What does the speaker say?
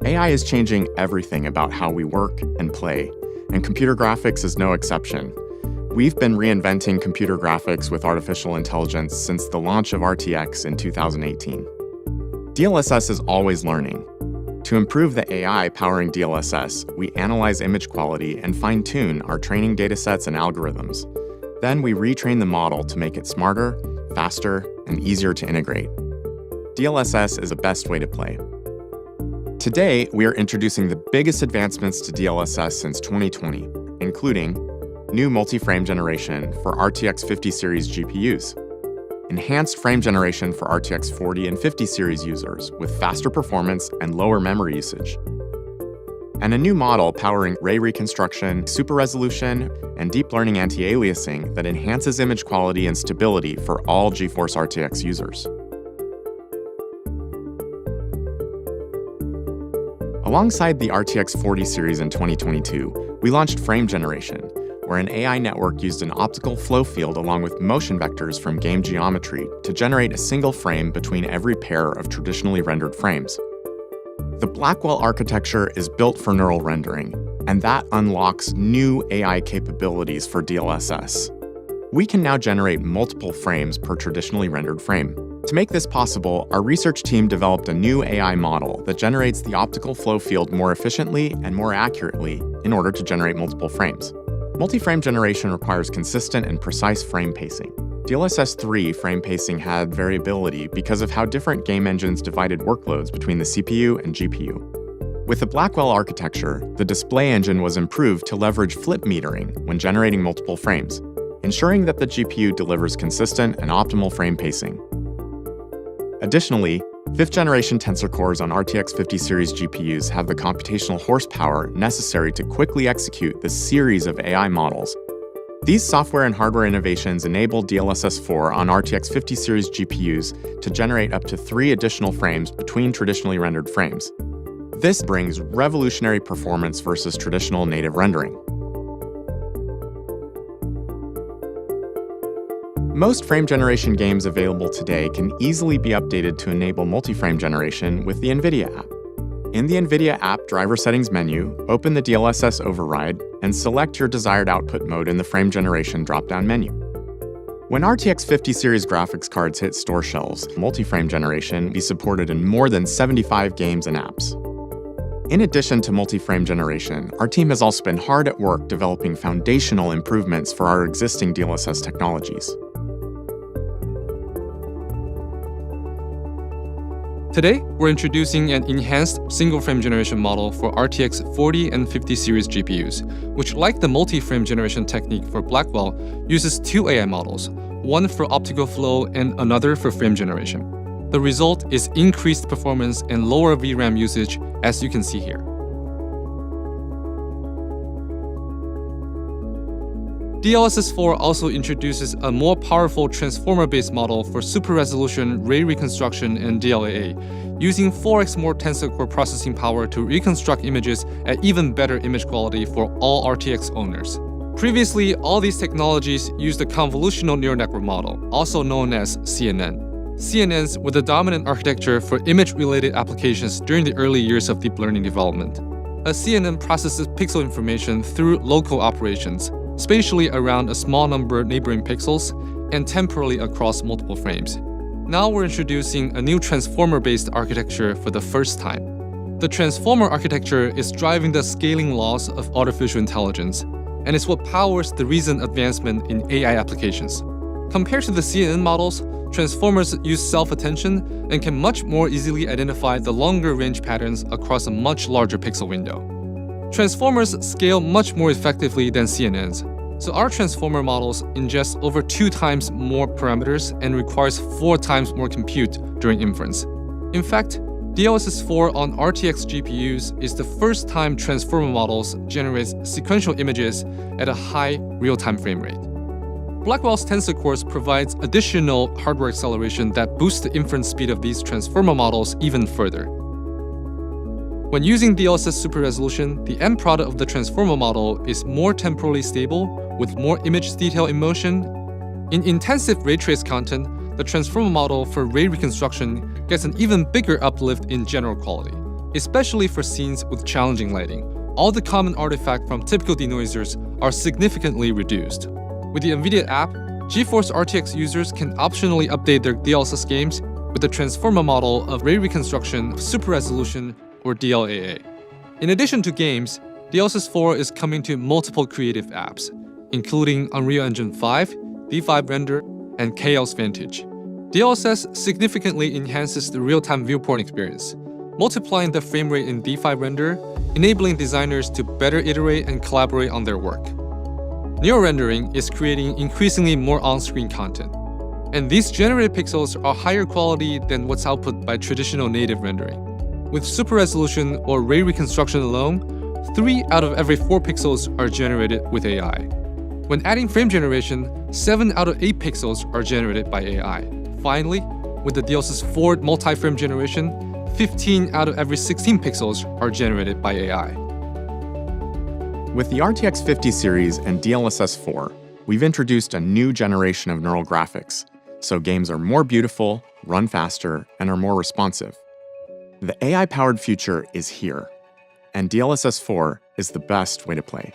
AI is changing everything about how we work and play, and computer graphics is no exception. We've been reinventing computer graphics with artificial intelligence since the launch of RTX in 2018. DLSS is always learning. To improve the AI powering DLSS, we analyze image quality and fine-tune our training datasets and algorithms. Then we retrain the model to make it smarter, faster, and easier to integrate. DLSS is the best way to play. Today, we are introducing the biggest advancements to DLSS since 2020, including new multi-frame generation for RTX 50 series GPUs, enhanced frame generation for RTX 40 and 50 series users with faster performance and lower memory usage, and a new model powering ray reconstruction, super resolution, and deep learning anti-aliasing that enhances image quality and stability for all GeForce RTX users. Alongside the RTX 40 series in 2022, we launched frame generation, where an AI network used an optical flow field along with motion vectors from game geometry to generate a single frame between every pair of traditionally rendered frames. The Blackwell architecture is built for neural rendering, and that unlocks new AI capabilities for DLSS. We can now generate multiple frames per traditionally rendered frame. To make this possible, our research team developed a new AI model that generates the optical flow field more efficiently and more accurately in order to generate multiple frames. Multi-frame generation requires consistent and precise frame pacing. DLSS 3 frame pacing had variability because of how different game engines divided workloads between the CPU and GPU. With the Blackwell architecture, the display engine was improved to leverage flip metering when generating multiple frames, ensuring that the GPU delivers consistent and optimal frame pacing. Additionally, 5th-generation tensor cores on RTX 50 series GPUs have the computational horsepower necessary to quickly execute the series of AI models. These software and hardware innovations enable DLSS 4 on RTX 50 series GPUs to generate up to 3 additional frames between traditionally rendered frames. This brings revolutionary performance versus traditional native rendering. Most frame generation games available today can easily be updated to enable multi-frame generation with the NVIDIA app. In the NVIDIA app driver settings menu, open the DLSS override and select your desired output mode in the frame generation drop-down menu. When RTX 50 series graphics cards hit store shelves, multi-frame generation will be supported in more than 75 games and apps. In addition to multi-frame generation, our team has also been hard at work developing foundational improvements for our existing DLSS technologies. Today, we're introducing an enhanced single-frame generation model for RTX 40 and 50 series GPUs, which, like the multi-frame generation technique for Blackwell, uses 2 AI models, one for optical flow and another for frame generation. The result is increased performance and lower VRAM usage, as you can see here. DLSS 4 also introduces a more powerful transformer-based model for super-resolution ray reconstruction and DLAA, using 4x more tensor core processing power to reconstruct images at even better image quality for all RTX owners. Previously, all these technologies used a convolutional neural network model, also known as CNN. CNNs were the dominant architecture for image-related applications during the early years of deep learning development. A CNN processes pixel information through local operations, spatially around a small number of neighboring pixels, and temporally across multiple frames. Now we're introducing a new transformer-based architecture for the first time. The transformer architecture is driving the scaling laws of artificial intelligence, and it's what powers the recent advancement in AI applications. Compared to the CNN models, transformers use self-attention and can much more easily identify the longer range patterns across a much larger pixel window. Transformers scale much more effectively than CNNs, so our transformer models ingest over 2 times more parameters and requires 4 times more compute during inference. In fact, DLSS 4 on RTX GPUs is the first time transformer models generate sequential images at a high real-time frame rate. Blackwell's tensor cores provides additional hardware acceleration that boosts the inference speed of these transformer models even further. When using DLSS super resolution, the end product of the transformer model is more temporally stable with more image detail in motion. In intensive ray trace content, the transformer model for ray reconstruction gets an even bigger uplift in general quality. especially for scenes with challenging lighting. All the common artifacts from typical denoisers are significantly reduced. With the NVIDIA app, GeForce RTX users can optionally update their DLSS games with the transformer model of ray reconstruction super resolution, or DLAA. In addition to games, DLSS 4 is coming to multiple creative apps, including Unreal Engine 5, D5 Render, and Chaos Vantage. DLSS significantly enhances the real-time viewport experience, multiplying the frame rate in D5 Render, enabling designers to better iterate and collaborate on their work. Neo-rendering is creating increasingly more on-screen content, and these generated pixels are higher quality than what's output by traditional native rendering. With super resolution or ray reconstruction alone, 3 out of every 4 pixels are generated with AI. When adding frame generation, 7 out of 8 pixels are generated by AI. Finally, with the DLSS 4 multi-frame generation, 15 out of every 16 pixels are generated by AI. With the RTX 50 series and DLSS 4, we've introduced a new generation of neural graphics, so games are more beautiful, run faster, and are more responsive. The AI-powered future is here, and DLSS 4 is the best way to play.